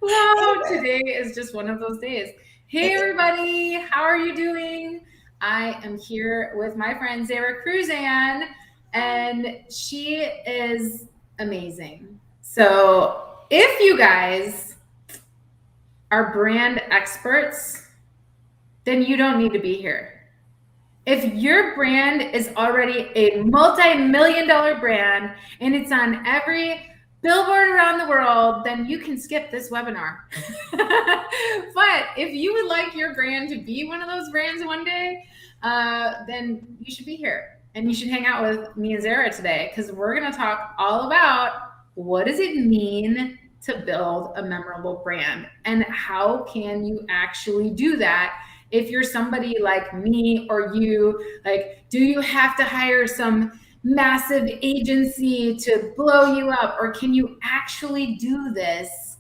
Wow, today is just one of those days. Hey, everybody, how are you doing? I am here with my friend Zarah Cruzan, and she is amazing. So, if you guys are brand experts, then you don't need to be here. If your brand is already a multi-million dollar brand and it's on every billboard around the world, then you can skip this webinar. But if you would like your brand to be one of those brands one day, then you should be here and you should hang out with me and Zarah today, because we're going to talk all about what does it mean to build a memorable brand and how can you actually do that. If you're somebody like me or you, like, do you have to hire some massive agency to blow you up, or can you actually do this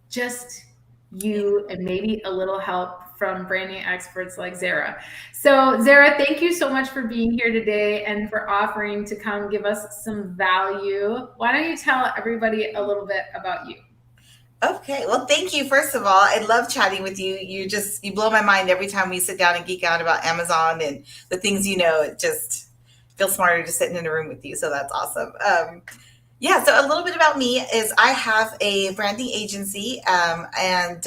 just you and maybe a little help from branding experts like Zarah? So Zarah, thank you so much for being here today and for offering to come give us some value. Why don't you tell everybody a little bit about you? Okay. Well, thank you. First of all, I love chatting with you. You blow my mind every time we sit down and geek out about Amazon and the things you know. It just feels smarter just sitting in a room with you. So that's awesome. Yeah. So a little bit about me is I have a branding agency, and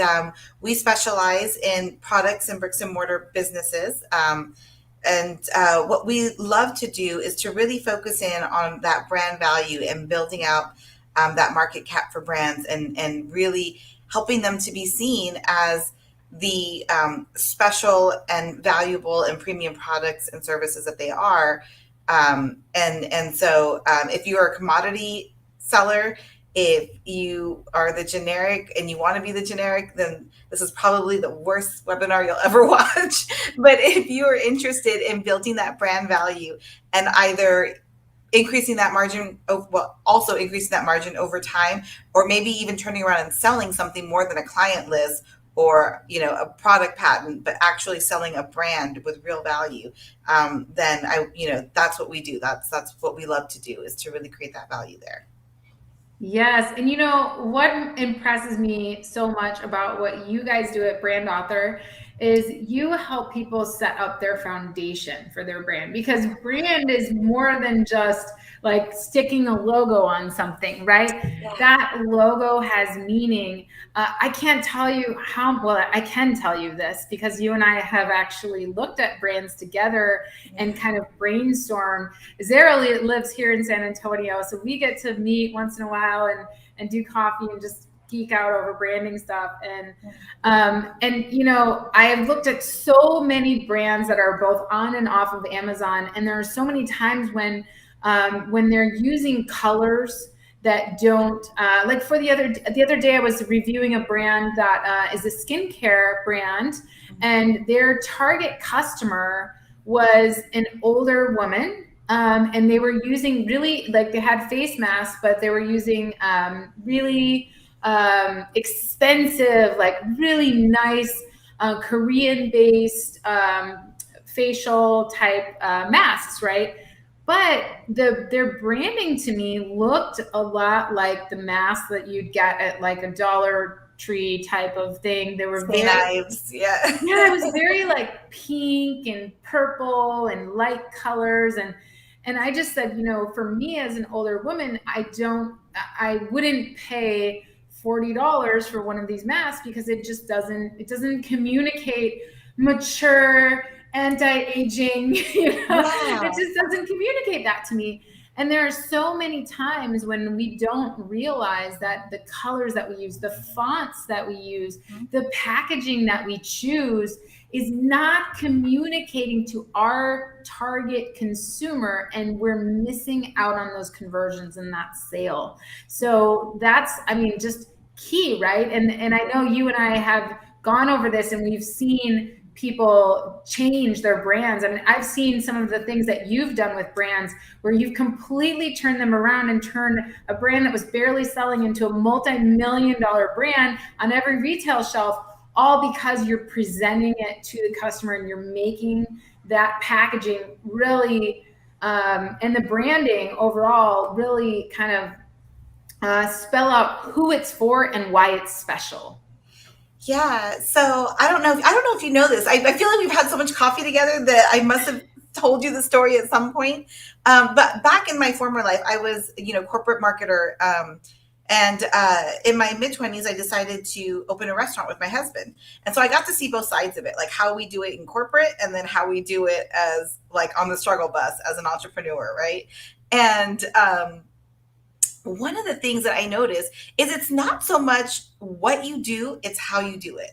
we specialize in products and bricks and mortar businesses. And what we love to do is to really focus in on that brand value and building out that market cap for brands, and really helping them to be seen as the special and valuable and premium products and services that they are. And so if you are a commodity seller, if you are the generic and you want to be the generic, then this is probably the worst webinar you'll ever watch. But if you are interested in building that brand value and either increasing that margin, well, also increasing that margin over time, or maybe even turning around and selling something more than a client list or a product patent, but actually selling a brand with real value, then that's what we do. That's what we love to do, is to really create that value there. Yes. And what impresses me so much about what you guys do at Brand Author is you help people set up their foundation for their brand, because brand is more than just like sticking a logo on something, right? Yeah. That logo has meaning. I can't tell you how well. I can tell you this because you and I have actually looked at brands together and kind of brainstorm. Zarah lives here in San Antonio, so we get to meet once in a while and do coffee and just geek out over branding stuff. And I have looked at so many brands that are both on and off of Amazon, and there are so many times when they're using colors that don't like. For the other day, I was reviewing a brand that is a skincare brand, and their target customer was an older woman. And they were using really, like, they had face masks, but they were using really expensive, like really nice Korean-based facial type masks, right? But their branding to me looked a lot like the masks that you'd get at like a Dollar Tree type of thing. They were very knives, yeah. Yeah, it was very like pink and purple and light colors, and I just said, for me as an older woman, I wouldn't pay $40 for one of these masks, because it doesn't communicate mature anti-aging. Wow. It just doesn't communicate that to me. And there are so many times when we don't realize that the colors that we use, the fonts that we use, the packaging that we choose is not communicating to our target consumer, and we're missing out on those conversions and that sale. So that's, just key, right? And I know you and I have gone over this, and we've seen people change their brands. I mean, I've seen some of the things that you've done with brands where you've completely turned them around and turned a brand that was barely selling into a multi-million-dollar brand on every retail shelf, all because you're presenting it to the customer and you're making that packaging really, and the branding overall really kind of spell out who it's for and why it's special. Yeah. So I don't know if you know this. I feel like we've had so much coffee together that I must have told you the story at some point. But back in my former life, I was, corporate marketer. And in my mid 20s, I decided to open a restaurant with my husband. And so I got to see both sides of it, like how we do it in corporate and then how we do it as like on the struggle bus as an entrepreneur. Right. And one of the things that I noticed is it's not so much what you do, it's how you do it.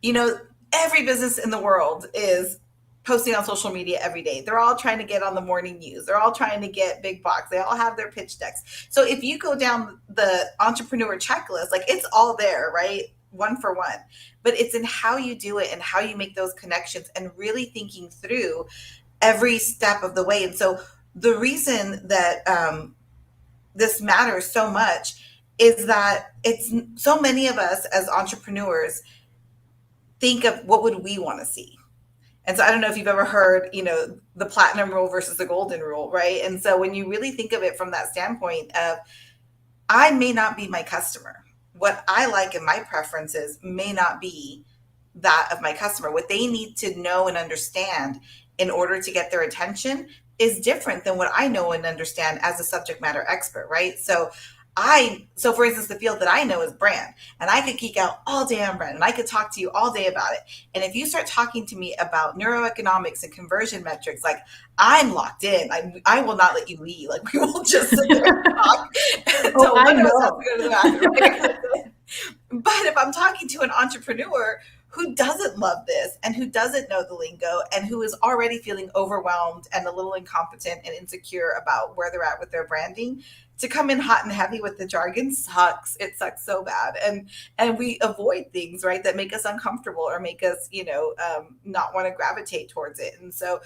You know, every business in the world is posting on social media every day. They're all trying to get on the morning news. They're all trying to get big box. They all have their pitch decks. So if you go down the entrepreneur checklist, like it's all there, right? One for one. But it's in how you do it and how you make those connections and really thinking through every step of the way. And so the reason that this matters so much is that it's so many of us as entrepreneurs think of what would we want to see. And so I don't know if you've ever heard, the platinum rule versus the golden rule, right? And so when you really think of it from that standpoint of, I may not be my customer. What I like and my preferences may not be that of my customer. What they need to know and understand in order to get their attention is different than what I know and understand as a subject matter expert, right? So for instance, the field that I know is brand, and I could geek out all day on brand and I could talk to you all day about it. And if you start talking to me about neuroeconomics and conversion metrics, like I'm locked in. I will not let you leave. Like we will just sit there and talk. Oh, I know. Go to the bathroom. But if I'm talking to an entrepreneur who doesn't love this and who doesn't know the lingo and who is already feeling overwhelmed and a little incompetent and insecure about where they're at with their branding, to come in hot and heavy with the jargon sucks. It sucks so bad. And we avoid things, right, that make us uncomfortable or make us, not want to gravitate towards it. And so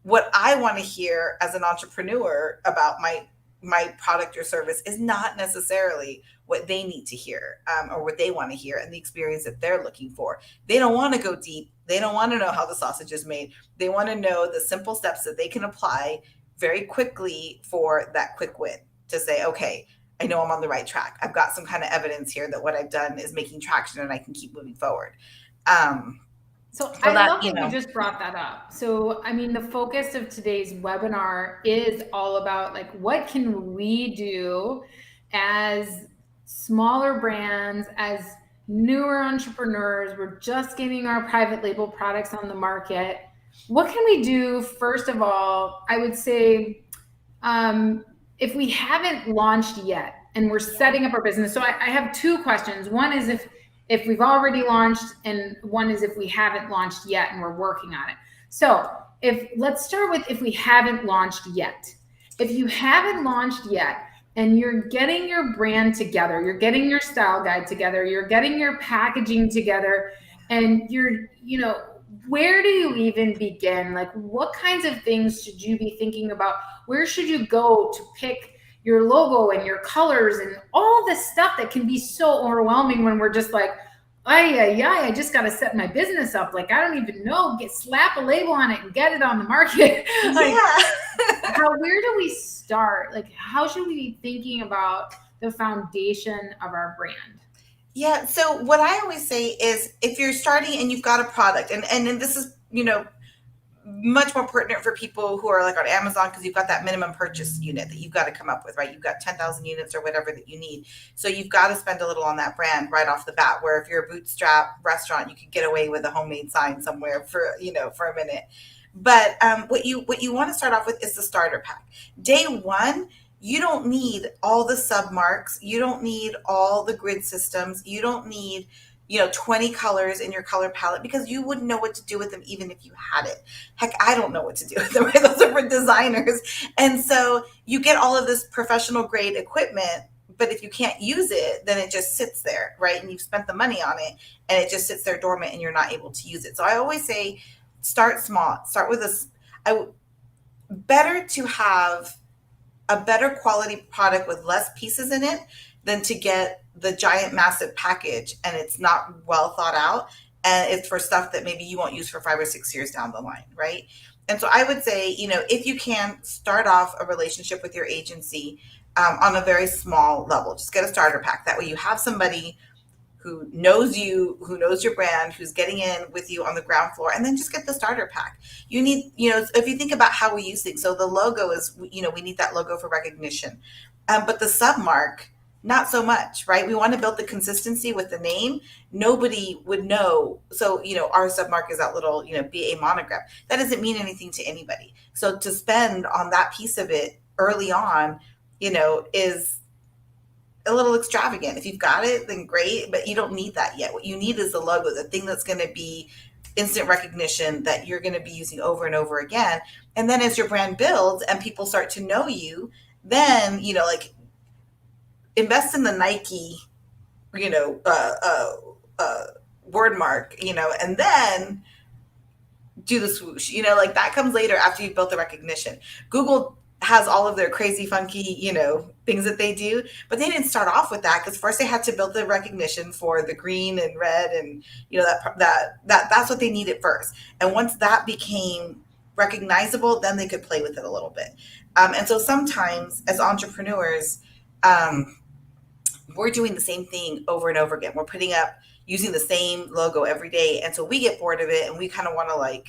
what I want to hear as an entrepreneur about my product or service is not necessarily what they need to hear, or what they want to hear and the experience that they're looking for. They don't want to go deep. They don't want to know how the sausage is made. They want to know the simple steps that they can apply very quickly for that quick win, to say, okay, I know I'm on the right track. I've got some kind of evidence here that what I've done is making traction and I can keep moving forward. So I love that you just brought that up. So, I mean, the focus of today's webinar is all about like, what can we do as smaller brands, as newer entrepreneurs? We're just getting our private label products on the market. What can we do? First of all, I would say, if we haven't launched yet and we're setting up our business. So I have two questions. One is if we've already launched, and one is if we haven't launched yet and we're working on it. So let's start with if we haven't launched yet. If you haven't launched yet and you're getting your brand together, you're getting your style guide together, you're getting your packaging together, and where do you even begin? Like, what kinds of things should you be thinking about? Where should you go to pick your logo and your colors and all this stuff that can be so overwhelming when we're just like, I just got to set my business up. Like, I don't even know, slap a label on it and get it on the market. Like, where do we start? Like, how should we be thinking about the foundation of our brand? Yeah. So what I always say is, if you're starting and you've got a product, and this is, much more pertinent for people who are like on Amazon, because you've got that minimum purchase unit that you've got to come up with, right? You've got 10,000 units or whatever that you need. So you've got to spend a little on that brand right off the bat, where if you're a bootstrap restaurant, you could get away with a homemade sign somewhere for a minute. But what you want to start off with is the starter pack. Day one, you don't need all the submarks. You don't need all the grid systems. You don't need 20 colors in your color palette, because you wouldn't know what to do with them even if you had it. Heck, I don't know what to do with them. Right? Those are for designers. And so you get all of this professional grade equipment, but if you can't use it, then it just sits there, right? And you've spent the money on it and it just sits there dormant and you're not able to use it. So I always say, start small. Start with better to have a better quality product with less pieces in it than to get the giant massive package and it's not well thought out, and it's for stuff that maybe you won't use for 5 or 6 years down the line, right? And so I would say, if you can, start off a relationship with your agency, on a very small level. Just get a starter pack. That way you have somebody who knows you, who knows your brand, who's getting in with you on the ground floor, and then just get the starter pack. You need, if you think about how we use things, so the logo is, we need that logo for recognition. But the submark, not so much, right? We want to build the consistency with the name. Nobody would know. So, our submark is that little, BA monogram. That doesn't mean anything to anybody. So to spend on that piece of it early on, is a little extravagant. If you've got it, then great, but you don't need that yet. What you need is the logo, the thing that's going to be instant recognition that you're going to be using over and over again. And then as your brand builds and people start to know you, then, like invest in the Nike, word mark, and then do the swoosh, like that comes later after you've built the recognition. Google has all of their crazy, funky, things that they do, but they didn't start off with that because first they had to build the recognition for the green and red, and that's what they needed first. And once that became recognizable, then they could play with it a little bit. And so sometimes as entrepreneurs, we're doing the same thing over and over again. We're putting up using the same logo every day, and so we get bored of it, and we kind of want to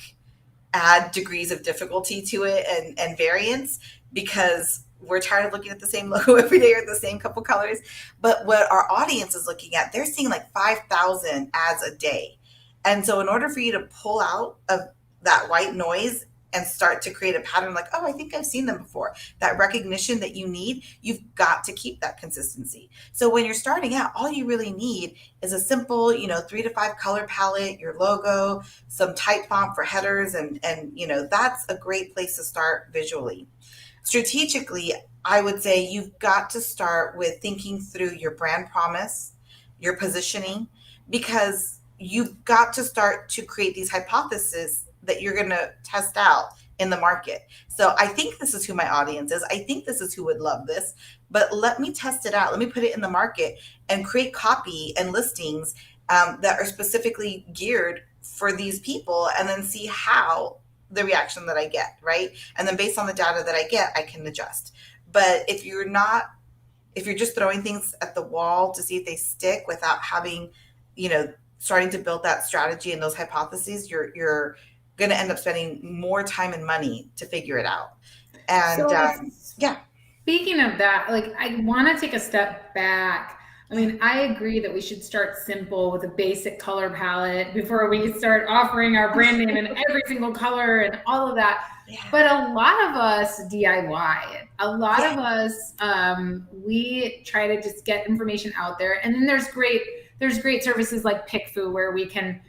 add degrees of difficulty to it and variance because we're tired of looking at the same logo every day or the same couple colors. But what our audience is looking at, they're seeing 5,000 ads a day. And so in order for you to pull out of that white noise and start to create a pattern oh, I think I've seen them before, that recognition that you need, you've got to keep that consistency. So when you're starting out, all you really need is a simple, 3 to 5 color palette, your logo, some type font for headers, and that's a great place to start visually. Strategically, I would say you've got to start with thinking through your brand promise, your positioning, because you've got to start to create these hypotheses that you're going to test out in the market. So I think this is who my audience is. I think this is who would love this, but let me test it out. Let me put it in the market and create copy and listings that are specifically geared for these people, and then see how the reaction that I get, right? And then based on the data that I get, I can adjust. But if you're just throwing things at the wall to see if they stick without having, starting to build that strategy and those hypotheses, you're going to end up spending more time and money to figure it out. And yeah. Speaking of that, I want to take a step back. I mean, I agree that we should start simple with a basic color palette before we start offering our brand name in every single color and all of that. Yeah. But a lot of us DIY it. A lot of us, we try to just get information out there. And then there's great services like PickFu where we can,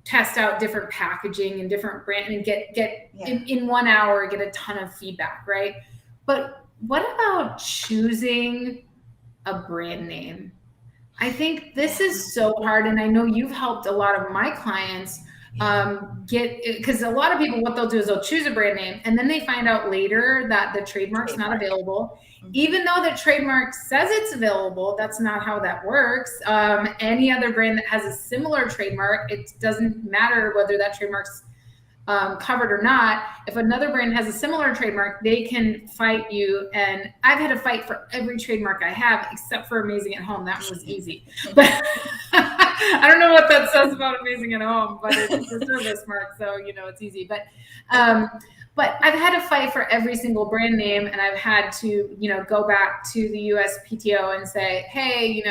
test out different packaging and different brand and get in 1 hour, get a ton of feedback, right? But what about choosing a brand name? I think this is so hard, and I know you've helped a lot of my clients because a lot of people, what they'll do is they'll choose a brand name and then they find out later that the trademark's not available. Even though the trademark says it's available, that's not how that works. Any other brand that has a similar trademark, it doesn't matter whether that trademark's covered or not. If another brand has a similar trademark, they can fight you. And I've had to fight for every trademark I have, except for Amazing at Home. That was easy. But I don't know what that says about Amazing at Home, but it's a service mark, so it's easy. But I've had to fight for every single brand name, and I've had to go back to the USPTO and say, hey,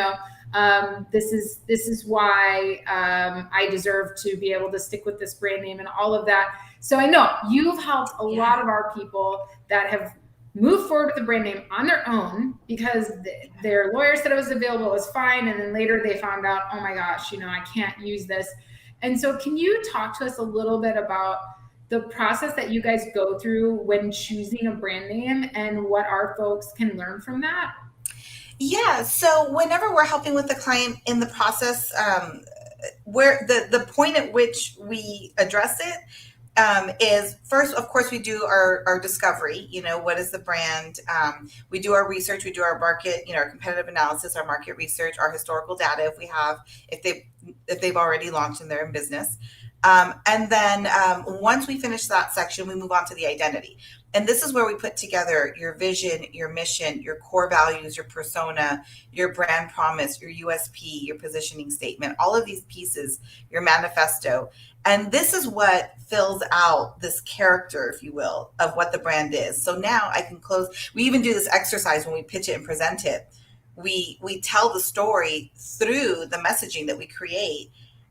this is why I deserve to be able to stick with this brand name and all of that. So I know you've helped a lot of our people that have moved forward with the brand name on their own because their lawyer said it was available, it was fine. And then later they found out, oh my gosh, I can't use this. And so can you talk to us a little bit about the process that you guys go through when choosing a brand name and what our folks can learn from that? Yeah. So whenever we're helping with the client in the process, where the point at which we address it is first, of course, we do our discovery, what is the brand? We do our research, we do our market, our competitive analysis, our market research, our historical data if they've already launched and they're in business. And then once we finish that section, we move on to the identity. And this is where we put together your vision, your mission, your core values, your persona, your brand promise, your USP, your positioning statement, all of these pieces, your manifesto. And this is what fills out this character, if you will, of what the brand is. So now I can close. We even do this exercise when we pitch it and present it. We tell the story through the messaging that we create,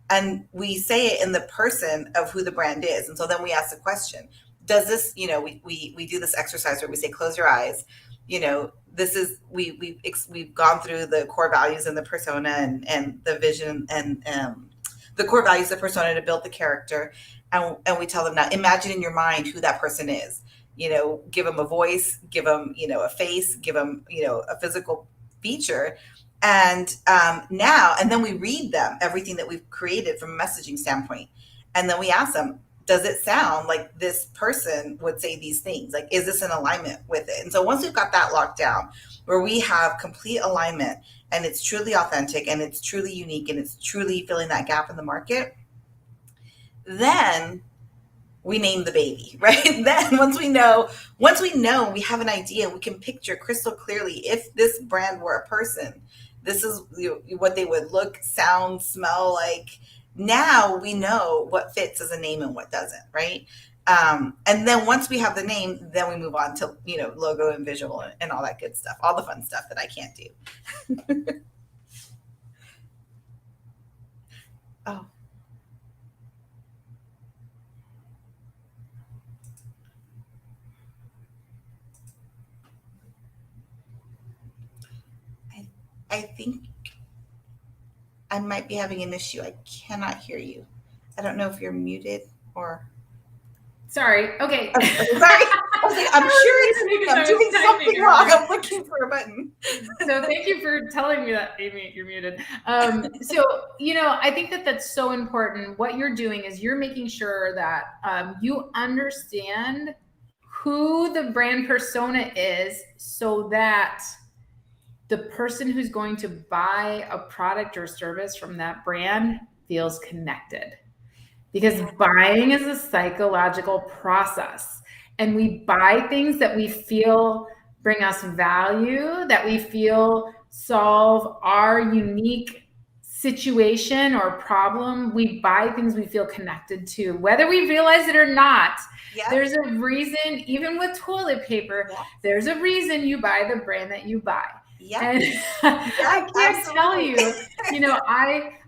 and we say it in the person of who the brand is. And so then we ask the question, does this, we do this exercise where we say, close your eyes. This is, we've gone through the core values and the persona and the vision and the core values, the persona to build the character. And we tell them, now imagine in your mind who that person is, give them a voice, give them, a face, give them, a physical feature. And and then we read them everything that we've created from a messaging standpoint. And then we ask them, does it sound like this person would say these things? Like, is this in alignment with it? And so once we've got that locked down, where we have complete alignment and it's truly authentic and it's truly unique and it's truly filling that gap in the market, then we name the baby, right? Then once we know, we have an idea, we can picture crystal clearly, if this brand were a person, this is what they would look, sound, smell like. Now we know what fits as a name and what doesn't, right? And then once we have the name, then we move on to, logo and visual and all that good stuff, all the fun stuff that I can't do. Oh. I think I might be having an issue. I cannot hear you. I don't know if you're muted or. Sorry. Okay. Oh, sorry. I was like, I'm doing something wrong. I'm looking for a button. So thank you for telling me that, Amy, you're muted. So, I think that that's so important. What you're doing is you're making sure that you understand who the brand persona is, so that the person who's going to buy a product or service from that brand feels connected. Because buying is a psychological process, and we buy things that we feel bring us value, that we feel solve our unique situation or problem. We buy things we feel connected to, whether we realize it or not. Yep. There's a reason, even with toilet paper, yep, there's a reason you buy the brand that you buy. Yeah. And I can't tell you,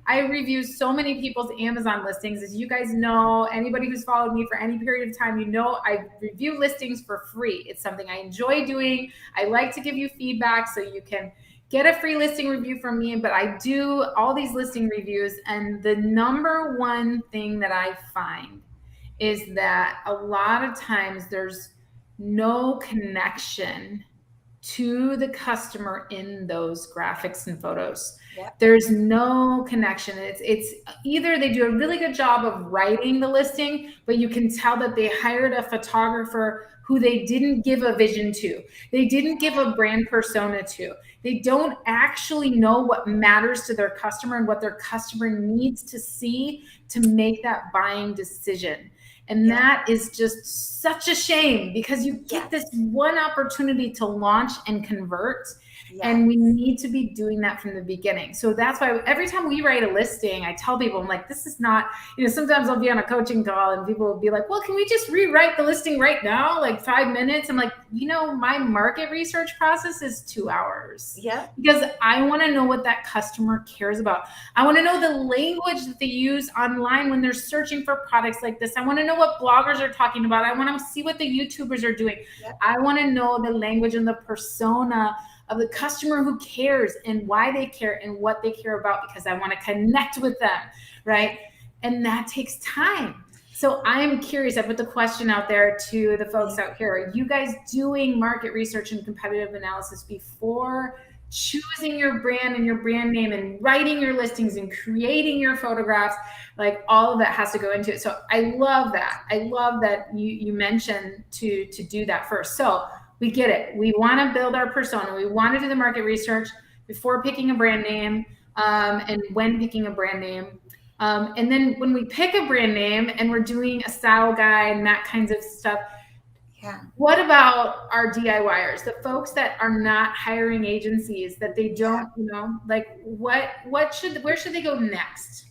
I review so many people's Amazon listings. As you guys know, anybody who's followed me for any period of time, I review listings for free. It's something I enjoy doing. I like to give you feedback so you can get a free listing review from me, but I do all these listing reviews. And the number one thing that I find is that a lot of times there's no connection to the customer in those graphics and photos. Yep. There's no connection. It's either they do a really good job of writing the listing, but you can tell that they hired a photographer who they didn't give a vision to. They didn't give a brand persona to. They don't actually know what matters to their customer and what their customer needs to see to make that buying decision. And that is just such a shame, because you get this one opportunity to launch and convert. And we need to be doing that from the beginning. So that's why every time we write a listing, I tell people, I'm like, this is not, sometimes I'll be on a coaching call and people will be like, well, can we just rewrite the listing right now? Like 5 minutes. I'm like, my market research process is 2 hours. Yeah. Because I want to know what that customer cares about. I want to know the language that they use online when they're searching for products like this. I want to know what bloggers are talking about. I want to see what the YouTubers are doing. Yep. I want to know the language and the persona of the customer who cares and why they care and what they care about, because I want to connect with them, right? And that takes time. So I'm curious, I put the question out there to the folks out here. Are you guys doing market research and competitive analysis before choosing your brand and your brand name and writing your listings and creating your photographs? Like, all of that has to go into it. So I love that. I love that you mentioned to do that first. So we get it. We want to build our persona. We want to do the market research before picking a brand name, and when picking a brand name. And then when we pick a brand name and we're doing a style guide and that kinds of stuff, Yeah. what about our DIYers, the folks that are not hiring agencies, that they don't, like where should they go next?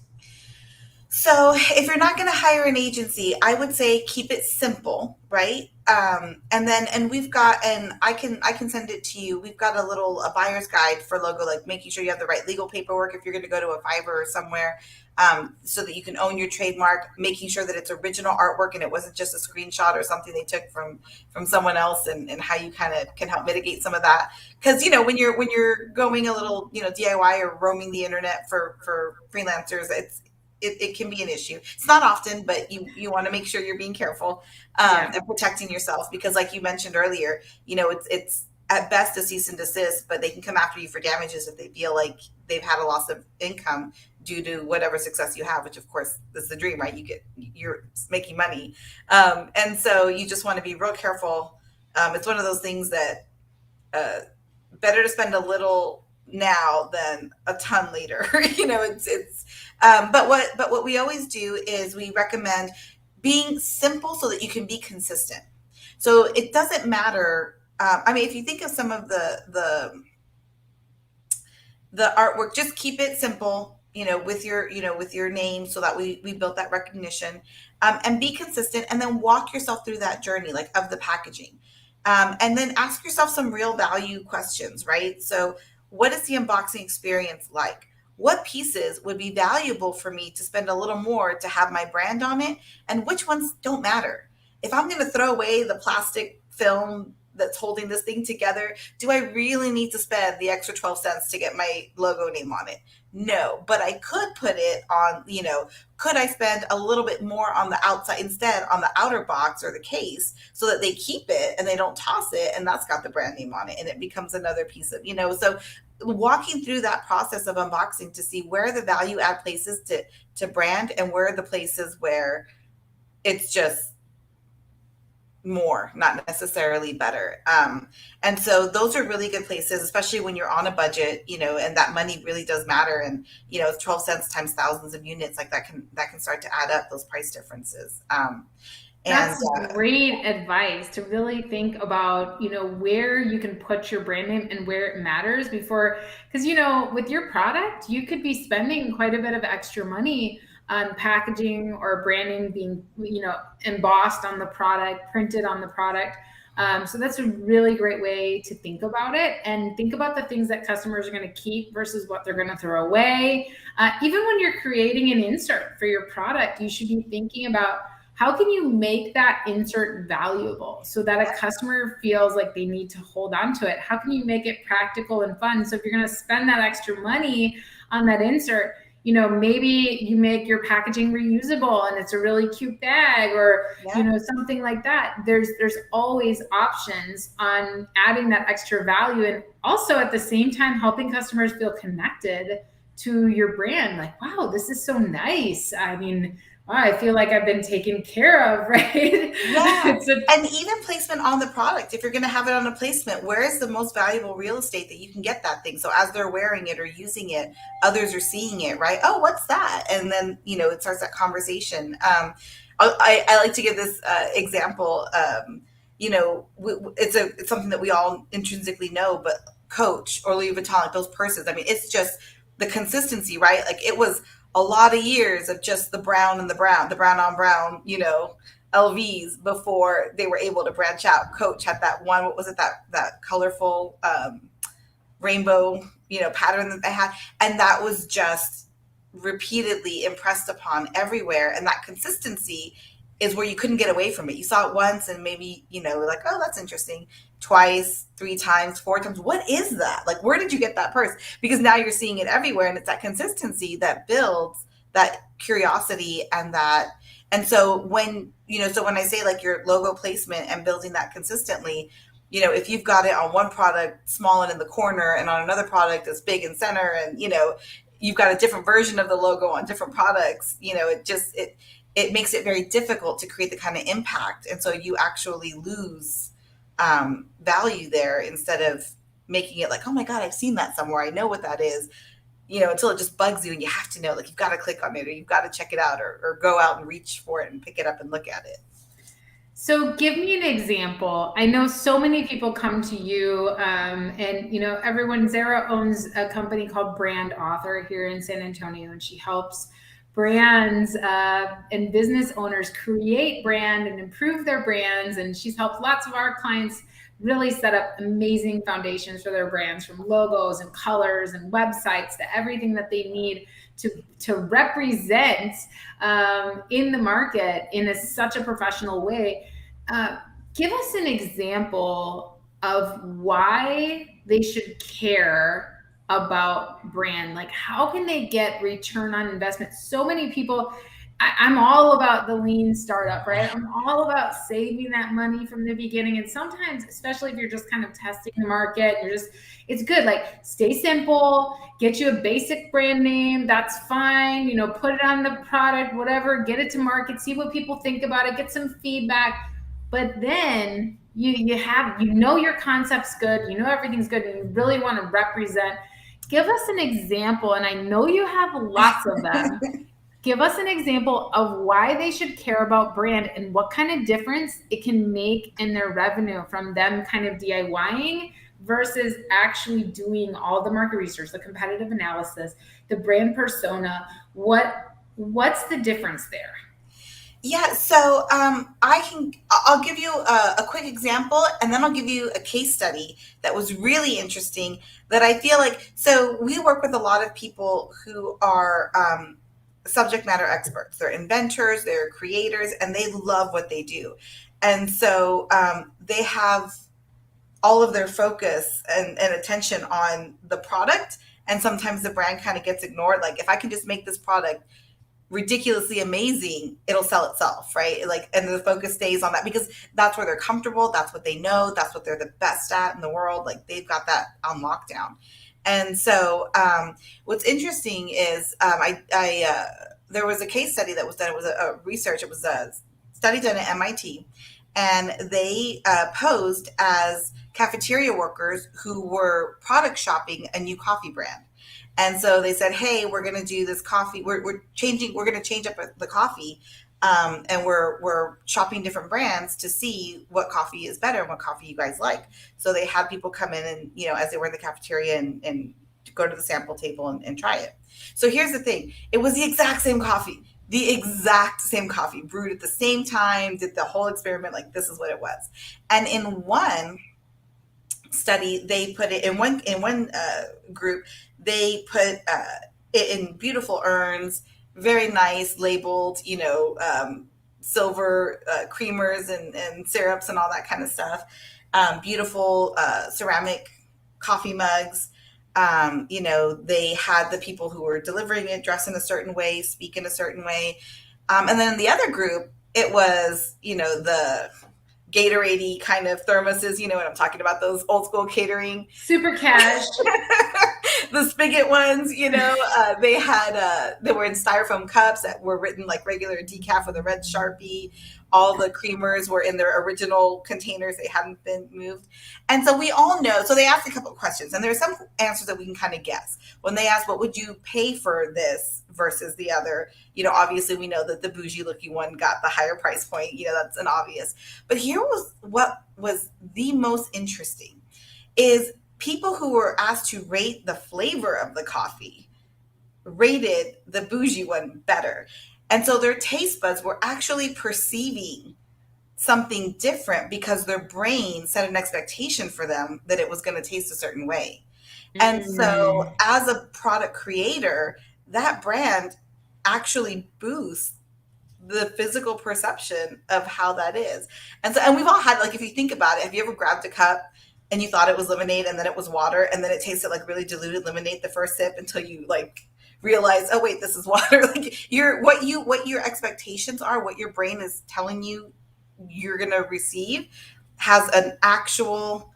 So if you're not going to hire an agency, I would say keep it simple, right? And we've got, and I can send it to you. We've got a buyer's guide for logo, like making sure you have the right legal paperwork if you're going to go to a Fiverr or somewhere, so that you can own your trademark, making sure that it's original artwork and it wasn't just a screenshot or something they took from someone else, and how you kind of can help mitigate some of that. Because when you're going a little DIY or roaming the internet for freelancers, it can be an issue. It's not often, but you want to make sure you're being careful, and protecting yourself, because like you mentioned earlier, it's at best a cease and desist, but they can come after you for damages if they feel like they've had a loss of income due to whatever success you have, which of course is the dream, right? You're making money. And so you just want to be real careful. It's one of those things that, better to spend a little now than a ton later. But what we always do is we recommend being simple so that you can be consistent. So it doesn't matter. If you think of some of the artwork, just keep it simple, with your name, so that we built that recognition, and be consistent, and then walk yourself through that journey, like, of the packaging. And then ask yourself some real value questions, right? So what is the unboxing experience like? What pieces would be valuable for me to spend a little more to have my brand on it? And which ones don't matter? If I'm going to throw away the plastic film that's holding this thing together, do I really need to spend the extra 12 cents to get my logo name on it? No, but I could put it on, could I spend a little bit more on the outside instead, on the outer box or the case, so that they keep it and they don't toss it, and that's got the brand name on it, and it becomes another piece of, so walking through that process of unboxing to see where are the value add places to brand, and where are the places where it's just more, not necessarily better. And so those are really good places, especially when you're on a budget, and that money really does matter. And 12 cents times thousands of units, like that can start to add up, those price differences. That's great advice, to really think about, where you can put your brand name and where it matters before, because, with your product, you could be spending quite a bit of extra money on packaging or branding being, embossed on the product, printed on the product. So that's a really great way to think about it, and think about the things that customers are going to keep versus what they're going to throw away. Even when you're creating an insert for your product, you should be thinking about, how can you make that insert valuable so that a customer feels like they need to hold on to it? How can you make it practical and fun? So if you're going to spend that extra money on that insert, maybe you make your packaging reusable and it's a really cute bag, or, something like that. There's always options on adding that extra value, and also at the same time helping customers feel connected to your brand. Like, wow, this is so nice. I feel like I've been taken care of, right? Yeah. And even placement on the product. If you're going to have it on a placement, where is the most valuable real estate that you can get that thing? So as they're wearing it or using it, others are seeing it, right? Oh, what's that? And then, it starts that conversation. I like to give this example. It's something that we all intrinsically know, but Coach or Louis Vuitton, like those purses, it's just the consistency, right? Like, it was a lot of years of just the brown on brown, LVs before they were able to branch out. Coach had that one, what was it, that colorful rainbow, pattern that they had. And that was just repeatedly impressed upon everywhere. And that consistency is where you couldn't get away from it. You saw it once and maybe, like, oh, that's interesting. Twice, 3 times, 4 times. What is that? Like, where did you get that purse? Because now you're seeing it everywhere, and it's that consistency that builds that curiosity and so when I say, like, your logo placement and building that consistently, if you've got it on one product small and in the corner, and on another product that's big and center, and you've got a different version of the logo on different products, it makes it very difficult to create the kind of impact. And so you actually lose value there, instead of making it like, oh my God, I've seen that somewhere, I know what that is. until it just bugs you and you have to know, like you've got to click on it or you've got to check it out or go out and reach for it and pick it up and look at it. So give me an example. I know so many people come to you, and everyone. Zarah owns a company called Brand Author here in San Antonio, and she helps brands and business owners create brand and improve their brands. And she's helped lots of our clients really set up amazing foundations for their brands, from logos and colors and websites to everything that they need to represent in the market in such a professional way. Give us an example of why they should care about brand. Like, how can they get return on investment? So many people, I'm all about the lean startup, right? I'm all about saving that money from the beginning. And sometimes, especially if you're just kind of testing the market, it's good. Like, stay simple, get you a basic brand name. That's fine. Put it on the product, whatever, get it to market, see what people think about it, get some feedback. But then your concept's good, everything's good, and you really want to represent. Give us an example, and I know you have lots of them. Give us an example of why they should care about brand and what kind of difference it can make in their revenue from them kind of DIYing versus actually doing all the market research, the competitive analysis, the brand persona. What's the difference there? Yeah, so I'll give you a quick example, and then I'll give you a case study that was really interesting that I feel like, so we work with a lot of people who are subject matter experts. They're inventors, they're creators, and they love what they do. And so they have all of their focus and attention on the product, and sometimes the brand kind of gets ignored. Like, if I can just make this product ridiculously amazing, it'll sell itself, right? Like, and the focus stays on that because that's where they're comfortable, that's what they know, that's what they're the best at in the world. Like, they've got that on lockdown. And so what's interesting is there was a case study that was done. It was a research. It was a study done at MIT, and they posed as cafeteria workers who were product shopping a new coffee brand. And so they said, hey, we're going to do this coffee. We're going to change up the coffee. And we're shopping different brands to see what coffee is better and what coffee you guys like. So they had people come in and, as they were in the cafeteria and go to the sample table and try it. So here's the thing. It was the exact same coffee, brewed at the same time, did the whole experiment. Like, this is what it was. And in one study, they put it in one group, they put it in beautiful urns, very nice, labeled, silver creamers and syrups and all that kind of stuff. Beautiful ceramic coffee mugs. They had the people who were delivering it dress in a certain way, speak in a certain way. And then in the other group, it was, the Gatorade kind of thermoses, what I'm talking about, those old school catering. Super cash. The spigot ones, they were in styrofoam cups that were written like regular decaf with a red Sharpie. All the creamers were in their original containers. They hadn't been moved. And so we all know, so they asked a couple of questions, and there are some answers that we can kind of guess. When they asked, what would you pay for this versus the other? Obviously we know that the bougie looking one got the higher price point. That's an obvious. But here was what was the most interesting is people who were asked to rate the flavor of the coffee rated the bougie one better. And so their taste buds were actually perceiving something different because their brain set an expectation for them that it was going to taste a certain way. And so as a product creator, that brand actually boosts the physical perception of how that is. And we've all had, like, if you think about it, have you ever grabbed a cup and you thought it was lemonade and then it was water and then it tasted like really diluted lemonade the first sip until you realize, oh wait, this is water. Like, what your expectations are, what your brain is telling you you're going to receive has an actual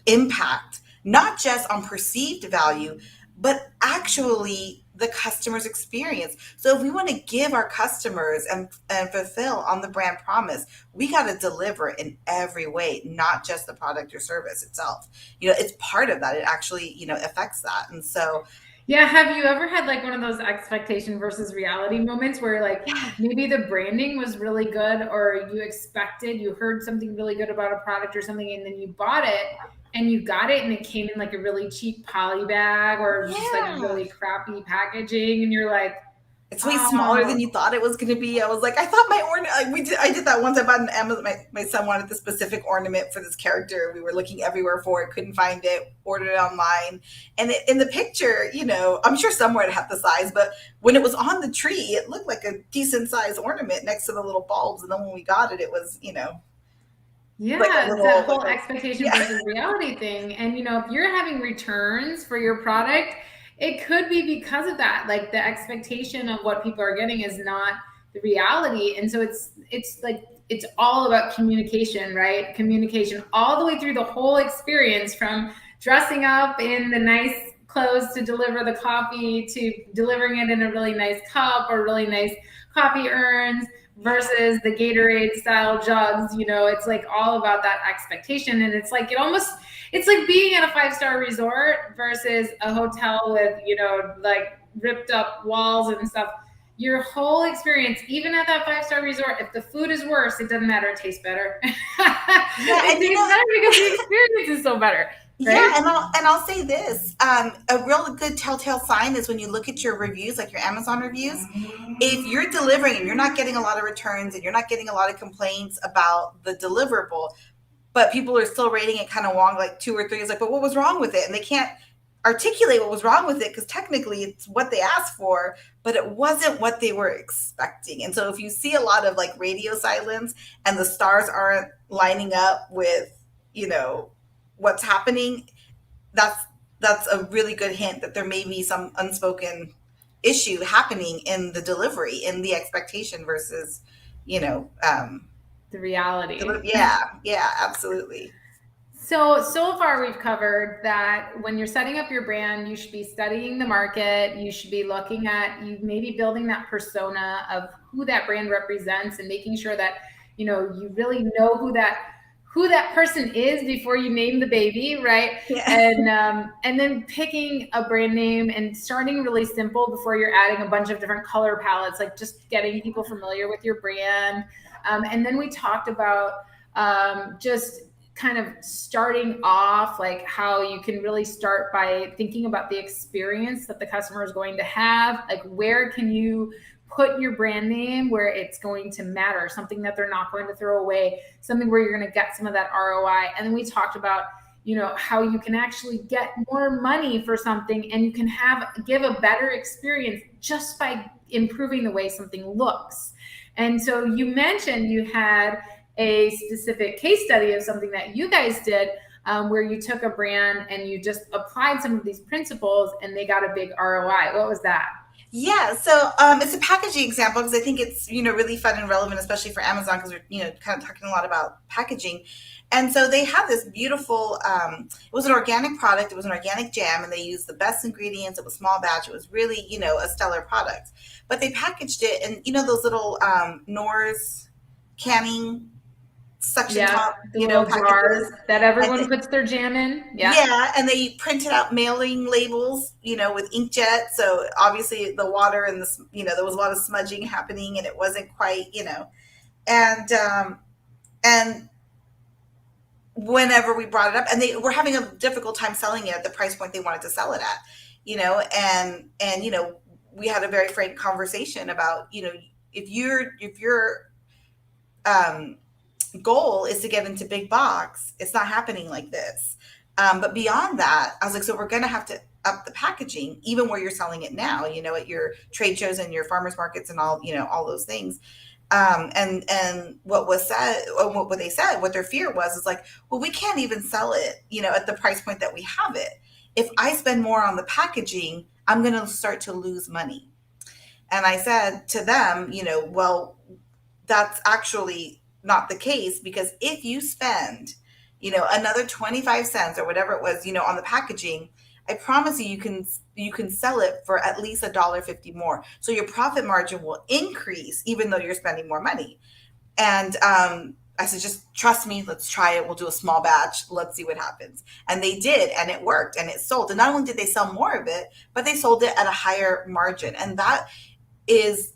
impact, not just on perceived value, but actually the customer's experience. So if we want to give our customers and fulfill on the brand promise, we got to deliver in every way, not just the product or service itself. It's part of that. It actually, affects that. And so Yeah, have you ever had like one of those expectation versus reality moments where like Yeah. maybe the branding was really good or you heard something really good about a product or something and then you bought it and you got it and it came in like a really cheap poly bag or just like Yeah. really crappy packaging and you're like, It's way smaller oh, than you thought it was going to be. I was like, I thought my ornament, like I did that once. I bought an Amazon. My son wanted the specific ornament for this character. We were looking everywhere for it, couldn't find it, ordered it online. And in the picture, I'm sure somewhere it had the size, but when it was on the tree, it looked like a decent size ornament next to the little bulbs. And then when we got it, it was, like a yeah, it's that little, whole expectation yeah. versus reality thing. And if you're having returns for your product, it could be because of that. Like the expectation of what people are getting is not the reality. And so it's like it's all about communication, right? Communication all the way through the whole experience from dressing up in the nice clothes to deliver the coffee to delivering it in a really nice cup or really nice coffee urns versus the Gatorade style jugs. It's like all about that expectation. And it's like it's like being at a 5-star resort versus a hotel with, like ripped up walls and stuff. Your whole experience, even at that 5-star resort, if the food is worse, it doesn't matter, it tastes better. Yeah. It And tastes better because the experience is so better, yeah, right? and I'll say this: a real good telltale sign is when you look at your reviews, like your Amazon reviews. If you're delivering and you're not getting a lot of returns and you're not getting a lot of complaints about the deliverable, but people are still rating it kind of wrong, like 2 or 3 is like, but what was wrong with it? And they can't articulate what was wrong with it because technically it's what they asked for, but it wasn't what they were expecting. And so if you see a lot of like radio silence and the stars aren't lining up with, you know, what's happening, that's that's a really good hint that there may be some unspoken issue happening in the delivery, in the expectation versus, you know, The reality. yeah, yeah, absolutely. So far we've covered that when you're setting up your brand, you should be studying the market. You should be looking at you maybe building that persona of who that brand represents and making sure that, you really know who that person is before you name the baby, right? Yeah. And then picking a brand name and starting really simple before you're adding a bunch of different color palettes, like just getting people familiar with your brand. And then we talked about just kind of starting off, like how you can really start by thinking about the experience that the customer is going to have. Like, where can you put your brand name where it's going to matter, something that they're not going to throw away, something where you're going to get some of that ROI. And then we talked about, how you can actually get more money for something and you can give a better experience just by improving the way something looks. And so you mentioned you had a specific case study of something that you guys did, where you took a brand and you just applied some of these principles and they got a big ROI. What was that? Yeah, so it's a packaging example because I think it's really fun and relevant, especially for Amazon because we're kind of talking a lot about packaging. And so they have this beautiful. It was an organic product. It was an organic jam, and they used the best ingredients. It was small batch. It was really a stellar product. But they packaged it in those little Nor's canning suction Yeah, top the little jars packages. that And everyone puts their jam in. Yeah. yeah, and they printed out mailing labels, with inkjet. So obviously the water and there was a lot of smudging happening, and it wasn't quite, and whenever we brought it up, and they were having a difficult time selling it at the price point they wanted to sell it at, and we had a very frank conversation about, if your um, goal is to get into big box, it's not happening like this. But beyond that, I was like, so we're going to have to up the packaging, even where you're selling it now, at your trade shows and your farmers markets and all those things. And what was said, or what they said, what their fear was, is like, well, we can't even sell it, at the price point that we have it. If I spend more on the packaging, I'm going to start to lose money. And I said to them, well, that's actually not the case, because if you spend, another 25 cents or whatever it was, on the packaging, I promise you can sell it for at least $1.50 more. So your profit margin will increase even though you're spending more money. And I said, just trust me, let's try it. We'll do a small batch. Let's see what happens. And they did, and it worked, and it sold. And not only did they sell more of it, but they sold it at a higher margin. And that is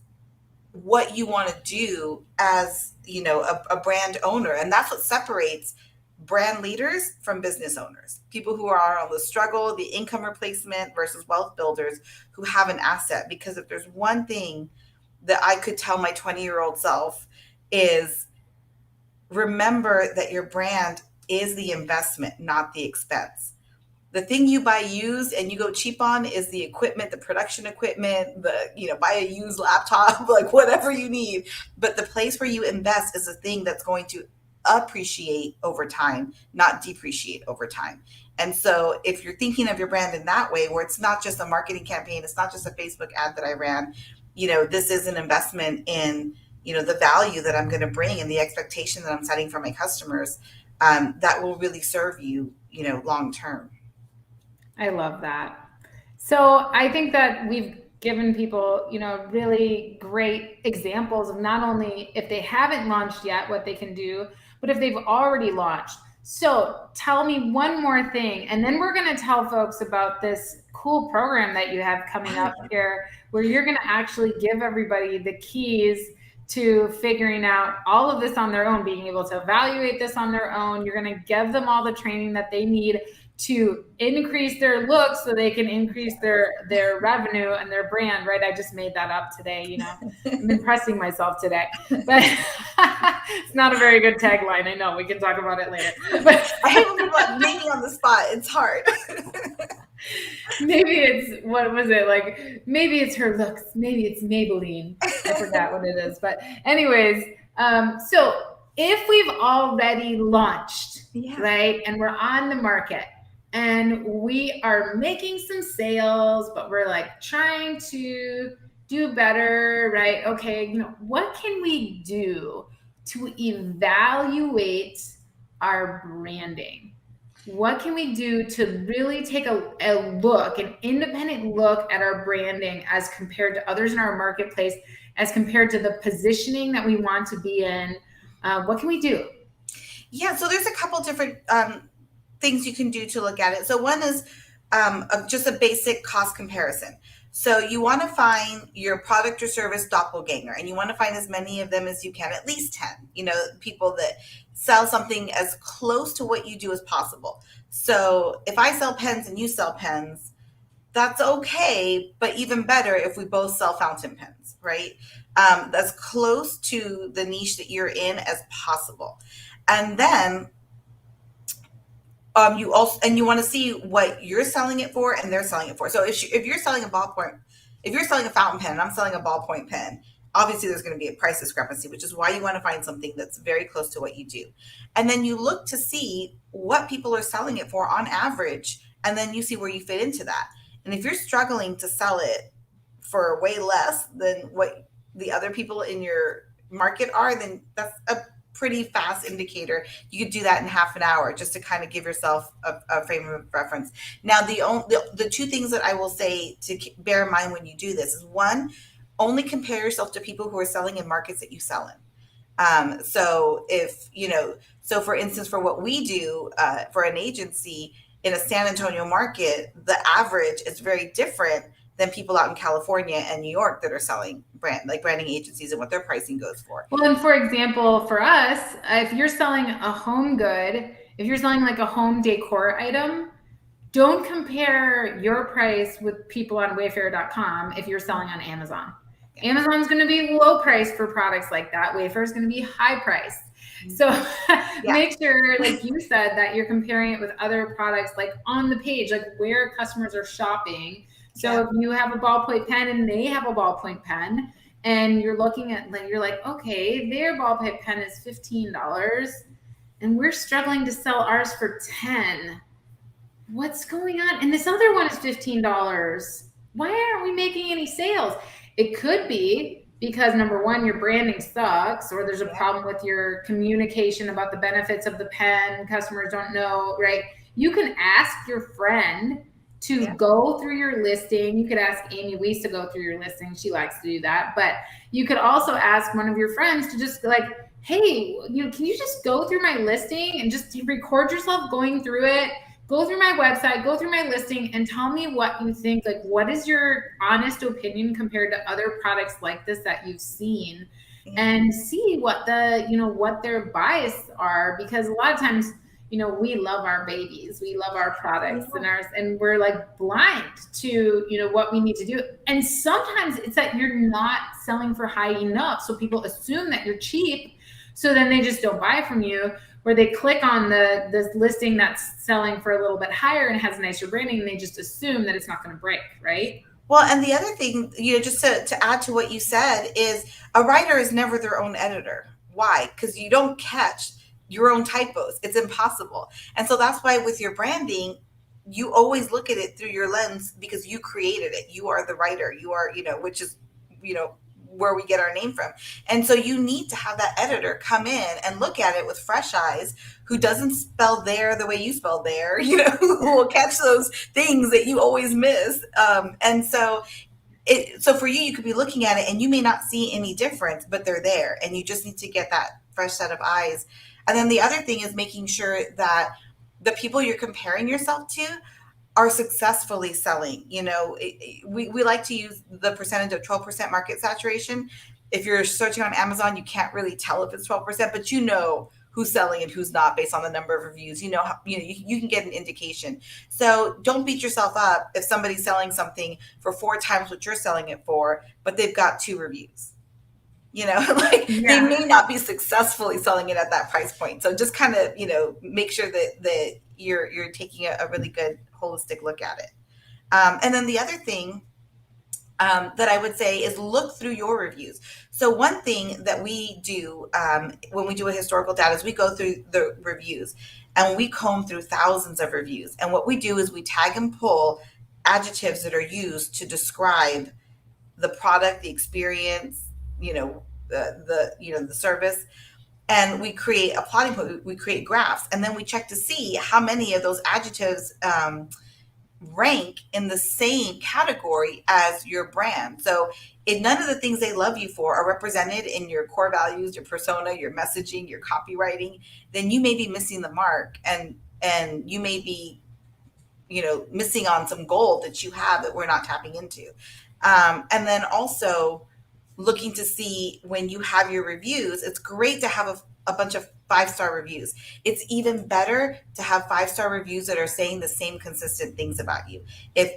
what you want to do as, a brand owner. And that's what separates brand leaders from business owners, people who are on the struggle, the income replacement versus wealth builders who have an asset. Because if there's one thing that I could tell my 20-year-old self is, remember that your brand is the investment, not the expense. The thing you buy used and you go cheap on is the equipment, the production equipment, buy a used laptop, like whatever you need. But the place where you invest is the thing that's going to appreciate over time, not depreciate over time. And so if you're thinking of your brand in that way, where it's not just a marketing campaign, it's not just a Facebook ad that I ran, this is an investment in, the value that I'm going to bring and the expectation that I'm setting for my customers, that will really serve you, long term. I love that. So I think that we've given people, really great examples of not only if they haven't launched yet, what they can do, but if they've already launched. So tell me one more thing, and then we're going to tell folks about this cool program that you have coming up here, where you're going to actually give everybody the keys to figuring out all of this on their own, being able to evaluate this on their own. You're going to give them all the training that they need to increase their look so they can increase their revenue and their brand, right? I just made that up today, I'm impressing myself today, but it's not a very good tagline. I know, we can talk about it later. But I hate when people make me on the spot. It's hard. Maybe it's, what was it? Like, maybe it's her looks. Maybe it's Maybelline. I forgot what it is. But anyways, so if we've already launched, right, and we're on the market, and we are making some sales, but we're like trying to do better, right? Okay, what can we do to evaluate our branding? What can we do to really take an independent look at our branding as compared to others in our marketplace, as compared to the positioning that we want to be in? What can we do? Yeah, so there's a couple different things you can do to look at it. So one is just a basic cost comparison. So you want to find your product or service doppelganger, and you want to find as many of them as you can, at least 10, people that sell something as close to what you do as possible. So if I sell pens and you sell pens, that's okay, but even better if we both sell fountain pens, right? That's close to the niche that you're in as possible. And then you want to see what you're selling it for and they're selling it for. So if you're selling a ballpoint, if you're selling a fountain pen and I'm selling a ballpoint pen, obviously there's going to be a price discrepancy, which is why you want to find something that's very close to what you do. And then you look to see what people are selling it for on average, and then you see where you fit into that. And if you're struggling to sell it for way less than what the other people in your market are, then that's a pretty fast indicator. You could do that in half an hour just to kind of give yourself a frame of reference. Now, the two things that I will say to bear in mind when you do this is, one, only compare yourself to people who are selling in markets that you sell in. So for instance, for what we do for an agency in a San Antonio market, the average is very different than people out in California and New York that are selling branding agencies and what their pricing goes for. Well, and for example, for us, if you're selling a home good, if you're selling like a home decor item, don't compare your price with people on Wayfair.com if you're selling on Amazon. Amazon's going to be low price for products like that. Wayfair is going to be high price. So make sure, like you said, that you're comparing it with other products, like on the page, like where customers are shopping. So if you have a ballpoint pen and they have a ballpoint pen, and you're looking at, like, you're like, okay, their ballpoint pen is $15 and we're struggling to sell ours for $10. What's going on? And this other one is $15. Why aren't we making any sales? It could be because, number one, your branding sucks, or there's a problem with your communication about the benefits of the pen. Customers don't know, right? You can ask your friend to go through your listing. You could ask Amy Weiss to go through your listing. She likes to do that. But you could also ask one of your friends to just like hey, can you just go through my listing and just record yourself going through it, go through my website, go through my listing, and tell me what you think. Like, what is your honest opinion compared to other products like this that you've seen, and see what what their bias are, because a lot of times, we love our babies, we love our products and we're like blind to, what we need to do. And sometimes it's that you're not selling for high enough. So people assume that you're cheap. So then they just don't buy from you, where they click on this listing that's selling for a little bit higher and has nicer branding, and they just assume that it's not going to break, right? Well, and the other thing, just to add to what you said, is a writer is never their own editor. Why? Because you don't catch your own typos. It's impossible. And so that's why with your branding, you always look at it through your lens, because you created it. You are the writer. You are, which is, where we get our name from. And so you need to have that editor come in and look at it with fresh eyes, who doesn't spell there the way you spell there, who will catch those things that you always miss. And so for you could be looking at it and you may not see any difference, but they're there, and you just need to get that fresh set of eyes. And then the other thing is making sure that the people you're comparing yourself to are successfully selling. We like to use the percentage of 12% market saturation. If you're searching on Amazon, you can't really tell if it's 12%, but who's selling and who's not based on the number of reviews. You can get an indication. So don't beat yourself up if somebody's selling something for 4 times what you're selling it for, but they've got 2 reviews. They may not be successfully selling it at that price point. So just kind of, make sure that you're taking a really good holistic look at it. And then the other thing that I would say is look through your reviews. So one thing that we do when we do a historical data is we go through the reviews and we comb through thousands of reviews. And what we do is we tag and pull adjectives that are used to describe the product, the experience, the service. And we create a plotting point, we create graphs, and then we check to see how many of those adjectives rank in the same category as your brand. So if none of the things they love you for are represented in your core values, your persona, your messaging, your copywriting, then you may be missing the mark, and you may be, missing on some gold that you have that we're not tapping into. And then also looking to see, when you have your reviews, it's great to have a bunch of 5-star reviews. It's even better to have 5-star reviews that are saying the same consistent things about you,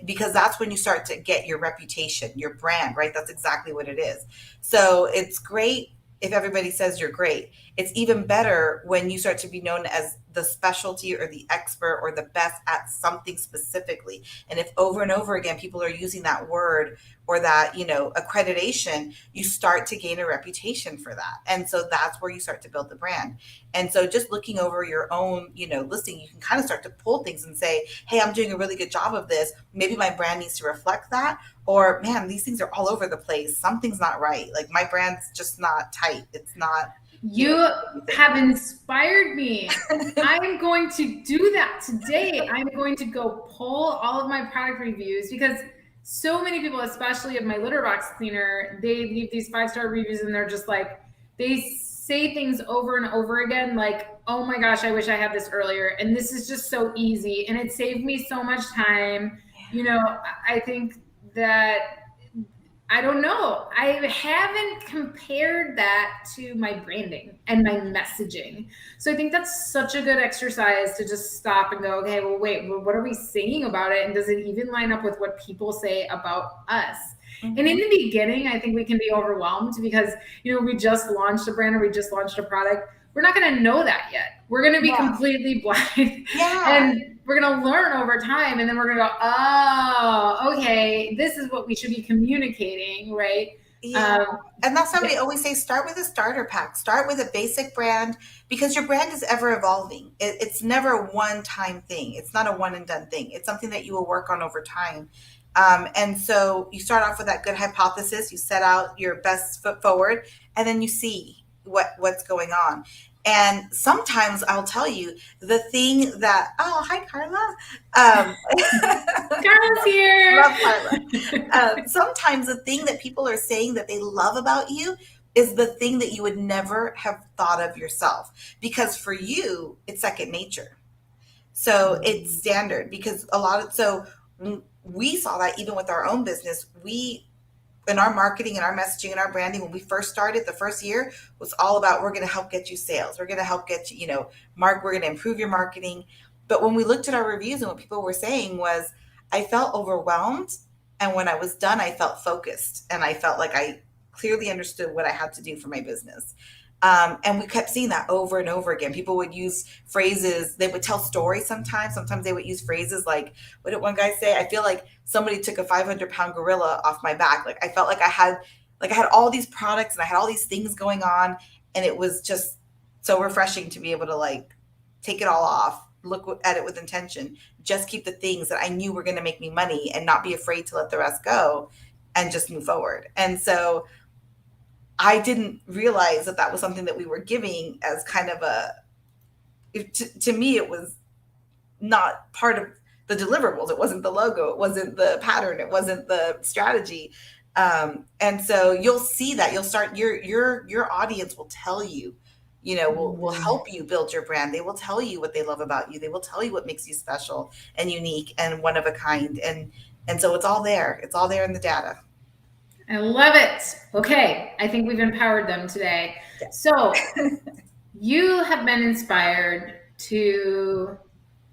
because that's when you start to get your reputation, your brand, right? That's exactly what it is. So it's great if everybody says you're great. It's even better when you start to be known as the specialty or the expert or the best at something specifically. And if over and over again people are using that word or that, accreditation, you start to gain a reputation for that. And so that's where you start to build the brand. And so just looking over your own, listing, you can kind of start to pull things and say, hey, I'm doing a really good job of this. Maybe my brand needs to reflect that. Or, man, these things are all over the place. Something's not right. Like, my brand's just not tight. It's not. You have inspired me. I'm going to do that today. I'm going to go pull all of my product reviews, because so many people, especially of my litter box cleaner, they leave these 5-star reviews and they're just like, they say things over and over again, like, oh my gosh, I wish I had this earlier. And this is just so easy. And it saved me so much time. I think that, I don't know, I haven't compared that to my branding and my messaging. So I think that's such a good exercise to just stop and go, okay, well, wait, what are we saying about it? And does it even line up with what people say about us? Mm-hmm. And in the beginning, I think we can be overwhelmed because, we just launched a brand or we just launched a product. We're not going to know that yet. We're going to be completely blind. Yeah. And we're going to learn over time. And then we're going to go, oh, okay, this is what we should be communicating, right? Yeah. And that's why we always say, start with a starter pack. Start with a basic brand, because your brand is ever evolving. It's never a one-time thing. It's not a one and done thing. It's something that you will work on over time. And so you start off with that good hypothesis. You set out your best foot forward, and then you see what's going on. And sometimes I'll tell you the thing that, oh, hi, Carla. Carla's here. Love Carla. Sometimes the thing that people are saying that they love about you, is the thing that you would never have thought of yourself, because for you, it's second nature. So it's standard, because so we saw that even with our own business. We, in our marketing and our messaging and our branding, when we first started, the first year was all about, we're going to help get you sales. We're going to help get you, we're going to improve your marketing. But when we looked at our reviews and what people were saying was, I felt overwhelmed. And when I was done, I felt focused, and I felt like I clearly understood what I had to do for my business. And we kept seeing that over and over again. People would use phrases. They would tell stories sometimes. Sometimes they would use phrases like, what did one guy say? I feel like somebody took a 500-pound gorilla off my back. Like I felt like I had all these products and I had all these things going on. And it was just so refreshing to be able to like take it all off, look at it with intention, just keep the things that I knew were going to make me money and not be afraid to let the rest go and just move forward. And so I didn't realize that was something that we were giving as kind of to me, it was not part of the deliverables. It wasn't the logo. It wasn't the pattern. It wasn't the strategy. And so you'll see that you'll start, your audience will tell you, will help you build your brand. They will tell you what they love about you. They will tell you what makes you special and unique and one of a kind. And so it's all there. It's all there in the data. I love it. Okay. I think we've empowered them today. Yeah. So you have been inspired to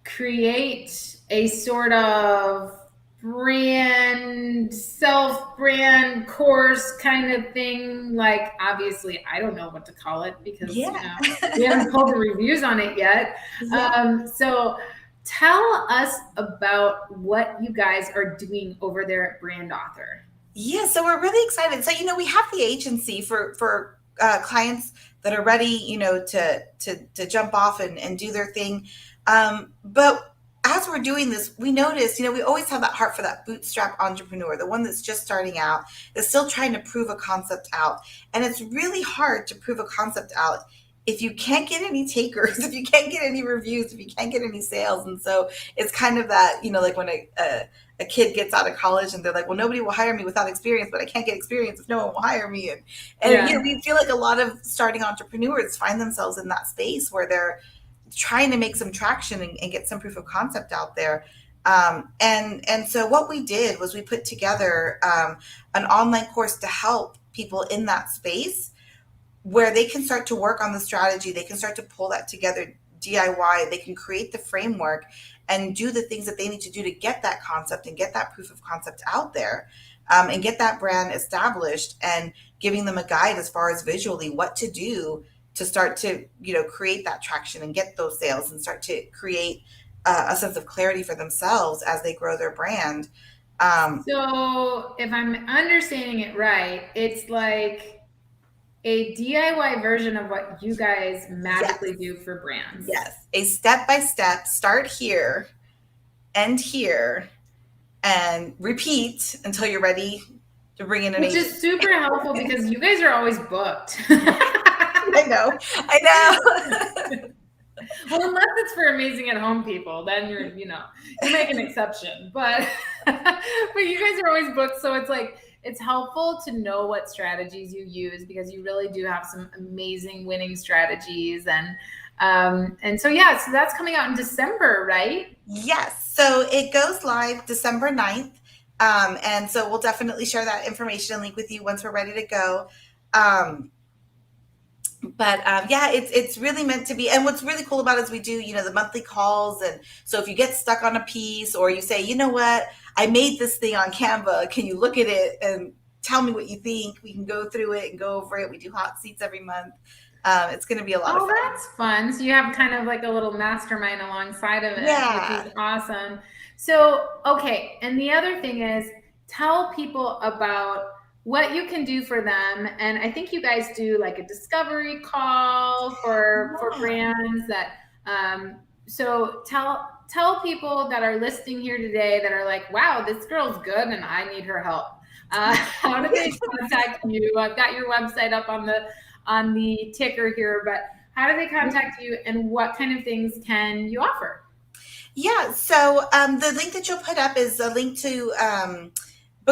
create a sort of self-brand course kind of thing. Like, obviously, I don't know what to call it because we haven't pulled the reviews on it yet. Yeah. So tell us about what you guys are doing over there at Brand Author. Yeah, so we're really excited. So, we have the agency for clients that are ready, to jump off and do their thing. But as we're doing this, we notice, we always have that heart for that bootstrap entrepreneur, the one that's just starting out, that's still trying to prove a concept out. And it's really hard to prove a concept out if you can't get any takers, if you can't get any reviews, if you can't get any sales. And so it's kind of that, like when a kid gets out of college and they're like, well, nobody will hire me without experience, but I can't get experience if no one will hire me. And we feel like a lot of starting entrepreneurs find themselves in that space where they're trying to make some traction and get some proof of concept out there. And so what we did was we put together an online course to help people in that space where they can start to work on the strategy. They can start to pull that together DIY. They can create the framework and do the things that they need to do to get that concept and get that proof of concept out there, and get that brand established, and giving them a guide as far as visually what to do to start to, create that traction and get those sales and start to create a sense of clarity for themselves as they grow their brand. So if I'm understanding it right, it's like a DIY version of what you guys magically do for brands. Yes. A step-by-step, start here, end here, and repeat until you're ready to bring in an agent. Which is super helpful because you guys are always booked. I know. Well, unless it's for amazing at home people, then you make an exception. But you guys are always booked, so it's like, it's helpful to know what strategies you use because you really do have some amazing winning strategies. And so that's coming out in December, right? Yes. So it goes live December 9th. And so we'll definitely share that information and link with you once we're ready to go. It's really meant to be. And what's really cool about it is we do, the monthly calls. And so if you get stuck on a piece or you say, you know what, I made this thing on Canva, can you look at it and tell me what you think? We can go through it and go over it. We do hot seats every month. It's going to be a lot of fun. Oh, that's fun. So you have kind of like a little mastermind alongside of it, which is awesome. So, okay. And the other thing is, tell people about what you can do for them. And I think you guys do like a discovery call for brands that, so tell people that are listening here today that are like, wow, this girl's good and I need her help. How do they contact you? I've got your website up on the ticker here, but how do they contact you and what kind of things can you offer? Yeah. So the link that you'll put up is a link to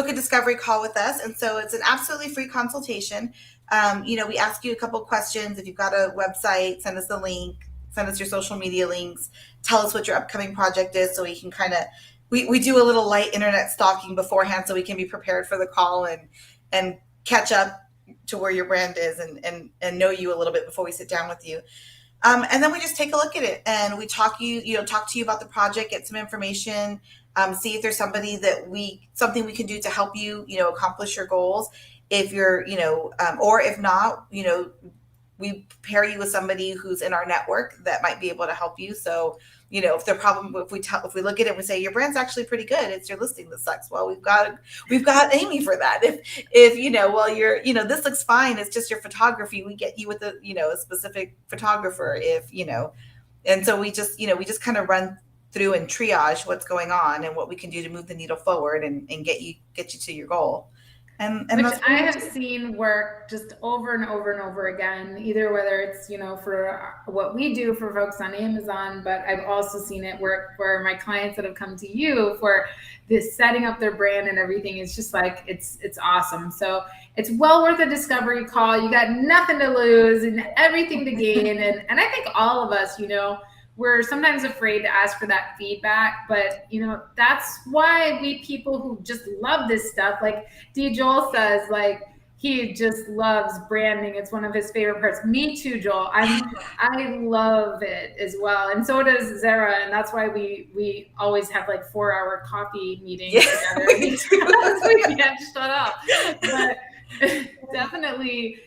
book a discovery call with us. And so it's an absolutely free consultation. We ask you a couple questions. If you've got a website, send us the link, send us your social media links, tell us what your upcoming project is so we can kind of, we do a little light internet stalking beforehand so we can be prepared for the call and catch up to where your brand is and know you a little bit before we sit down with you. And then we just take a look at it and we talk to you about the project, get some information, see if there's something we can do to help you, accomplish your goals. If you're, or if not, we pair you with somebody who's in our network that might be able to help you. So, if the problem, if we look at it and we say your brand's actually pretty good, it's your listing that sucks. Well, we've got Amy for that. If this looks fine, it's just your photography. We get you with a specific photographer. And so we just kind of run through and triage what's going on and what we can do to move the needle forward and get you to your goal. And which I have seen work just over and over and over again, either whether it's, for what we do for folks on Amazon, but I've also seen it work for my clients that have come to you for this setting up their brand and everything. It's just like, it's awesome. So it's well worth a discovery call. You got nothing to lose and everything to gain. And I think all of us, we're sometimes afraid to ask for that feedback, but that's why we people who just love this stuff, like D. Joel says, like he just loves branding. It's one of his favorite parts. Me too, Joel. I love it as well, and so does Zarah, and that's why we always have like 4-hour coffee meetings together because we can't shut up. But definitely,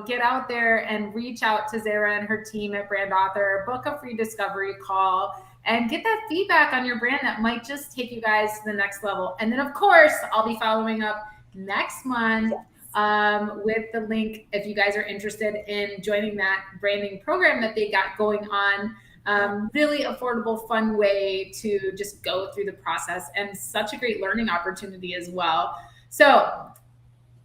get out there and reach out to Zarah and her team at Brand Author, book a free discovery call, and get that feedback on your brand that might just take you guys to the next level. And then, of course, I'll be following up next month with the link if you guys are interested in joining that branding program that they got going on. Really affordable, fun way to just go through the process and such a great learning opportunity as well. So,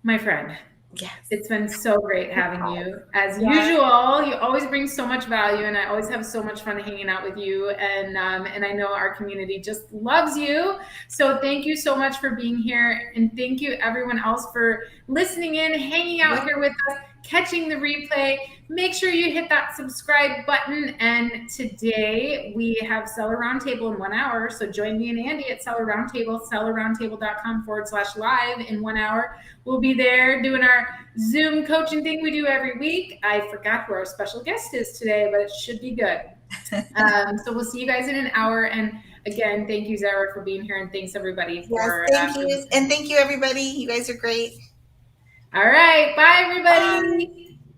my friend, yes, it's been so great having you. As usual, you always bring so much value, and I always have so much fun hanging out with you. And I know our community just loves you. So thank you so much for being here, and thank you everyone else for listening in, hanging out here with us, catching the replay. Make sure you hit that subscribe button. And today we have Seller Roundtable in 1 hour. So join me and Andy at Seller Roundtable, sellerroundtable.com/live in 1 hour. We'll be there doing our Zoom coaching thing we do every week. I forgot who our special guest is today, but it should be good. So we'll see you guys in an hour. And again, thank you, Zarah, for being here. And thanks everybody for thank you. And thank you everybody. You guys are great. All right. Bye everybody. Bye.